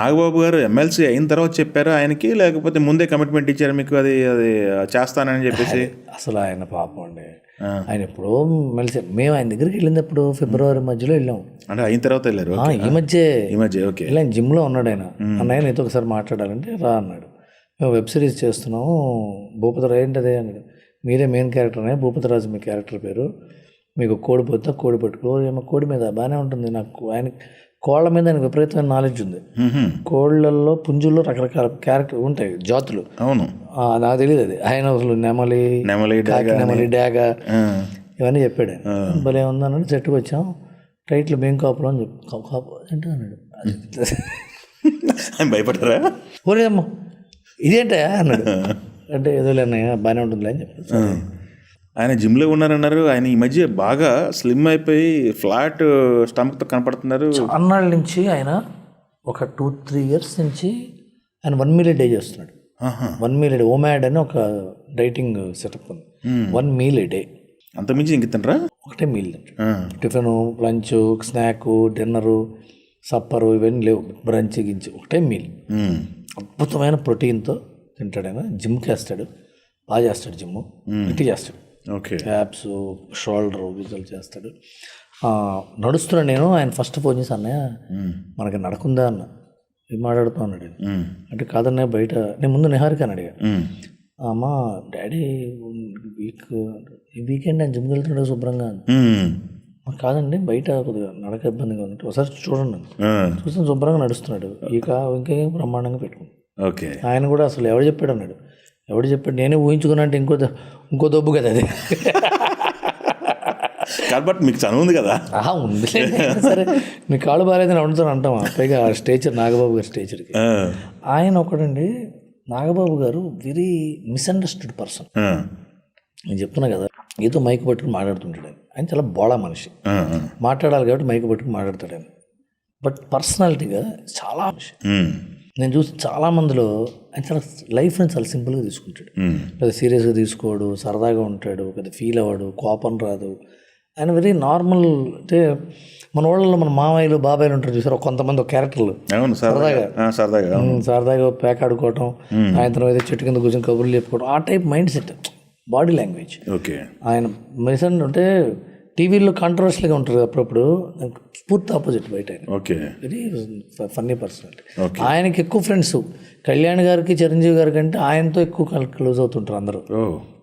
నాగబాబు గారు ఎమ్మెల్సీ అయిన తర్వాత చెప్పారా ఆయనకి, లేకపోతే ముందే కమిట్మెంట్ ఇచ్చారు మీకు అది అది చేస్తానని చెప్పేసి? అసలు ఆయన పాపం అండి, ఆయన ఎప్పుడో మెలిసి మేము ఆయన దగ్గరికి వెళ్ళింది ఎప్పుడు ఫిబ్రవరి మధ్యలో వెళ్ళాము. అంటే అయిన తర్వాత వెళ్ళారు? ఈ మధ్య ఓకే. ఇలా జిమ్లో ఉన్నాడు ఆయన. అన్నయ్య నీతో ఒకసారి మాట్లాడాలంటే రా అన్నాడు. మేము వెబ్ సిరీస్ చేస్తున్నాము, భూపతిరాజు ఏంటి అదే అన్నాడు. మీరే మెయిన్ క్యారెక్టర్ అనే, భూపతిరాజు మీ క్యారెక్టర్ పేరు, మీకు కోడి పోతే కోడి పట్టుకో. ఏమో కోడి మీద బాగానే ఉంటుంది. నాకు ఆయన కోళ్ళ మీద ఆయనకు విపరీతమైన నాలెడ్జ్ ఉంది. కోళ్ళల్లో పుంజుల్లో రకరకాల క్యారెక్టర్ ఉంటాయి, జాతులు. అవును, నాకు తెలియదు అది. ఆయన అసలు నెమలి డాగ ఇవన్నీ చెప్పాడు ఆయన. భలే ఉందన్నాడు. చెట్టుకు వచ్చాం, టైట్లు మేము కాపులు అని చెప్పి కాపు ఏంటి అన్నాడు. భయపడ్డారా? పోలేదమ్మా ఇదేంటా అన్నాడు. అంటే ఏదో లేనయ్యా బాగానే ఉంటుందిలే అని చెప్పి. ఆయన జిమ్లో ఉన్నారన్నారు. ఆయన ఈ మధ్య బాగా స్లిమ్ అయిపోయి ఫ్లాట్ స్టమక్తో కనపడుతున్నారు. అన్నాళ్ళ నుంచి ఆయన ఒక 2-3 years నుంచి ఆయన 1 meal a day చేస్తున్నాడు. 1 meal a day ఓమాడ్ అని ఒక డైటింగ్ సెటప్ ఉంది. 1 meal a day. అంత మించి ఇంక తింటారా? ఒకటే meal, tiffin, lunch, snack, dinner, supper ఇవన్నీ లేవు. బ్రంచ్ గించి ఒకటే మీల్. అద్భుతమైన ప్రోటీన్తో తింటాడు ఆయన. జిమ్కి వేస్తాడు, బాగా చేస్తాడు జిమ్, గట్టి చేస్తాడు. ఓకే. యాప్స్, షోల్డర్ విజువల్ చేస్తాడు. నడుస్తున్నాడు. నేను ఆయన ఫస్ట్ ఫోన్ చేసి అన్నయ్య మనకి నడకుందా అన్న. ఏం మాట్లాడుతూ అన్నాడు. అంటే కాదన్నయ్య బయట. నేను ముందు నిహారిక అని అడిగా. అమ్మ డాడీ ఈ వీకెండ్ ఆయన జిమ్కి వెళ్తున్నాడు శుభ్రంగా. కాదండి బయట కొద్దిగా నడక ఇబ్బందిగా ఉంది, ఒకసారి చూడండి. చూసి శుభ్రంగా నడుస్తున్నాడు. ఇంకేం బ్రహ్మాండంగా పెట్టుకున్నాడు. ఓకే. ఆయన కూడా అసలు ఎవడు చెప్పాడు అన్నాడు. ఎవడు చెప్పాడు? నేనే ఊహించుకున్నా అంటే ఇంకో దొబ్బు కదా అది. కాబట్టి మీకు చనువు ఉంది కదా. ఉంది. సరే మీ కాళ్ళు బాగాలేదని అడుగుతాను అంటామా? పైగా స్టేచర్, నాగబాబు గారి స్టేచర్కి. ఆయన ఒకడండి, నాగబాబు గారు వెరీ మిస్అండర్స్టూడ్ పర్సన్. నేను చెప్తున్నా కదా, ఏదో మైక్ పట్టుకుని మాట్లాడుతుంటాడు ఆయన. ఆయన చాలా బోళా మనిషి, మాట్లాడాలి కాబట్టి మైక్ పట్టుకుని మాట్లాడతాడు ఆయన. బట్ పర్సనాలిటీగా చాలా మనిషి. నేను చూసి చాలామందిలో ఆయన చాలా లైఫ్ని చాలా సింపుల్గా తీసుకుంటాడు. పెద్ద సీరియస్గా తీసుకోడు, సరదాగా ఉంటాడు, పెద్ద ఫీల్ అవ్వడు, కోపం రాదు. ఆయన వెరీ నార్మల్. అంటే మన వాళ్ళలో మన మామయ్యలు, బాబాయ్లు ఉంటారు చూసారు కొంతమంది, ఒక క్యారెక్టర్లు సరదాగా పేకాడుకోవటం, సాయంత్రం అయితే చెట్టు కింద కూర్చొని కబుర్లు చెప్పుకోవడం, ఆ type mind set, body language. Okay. ఆయన మిషన్ అంటే టీవీలో కాంట్రవర్షియల్గా ఉంటారు అప్పుడప్పుడు, పూర్తి ఆపోజిట్ బయట. ఆయన ఓకే, వెరీ ఫన్నీ పర్సనాలిటీ. ఆయనకి ఎక్కువ ఫ్రెండ్స్, కళ్యాణ్ గారికి, చిరంజీవి గారి కంటే ఆయనతో ఎక్కువ క్లోజ్ అవుతుంటారు అందరూ.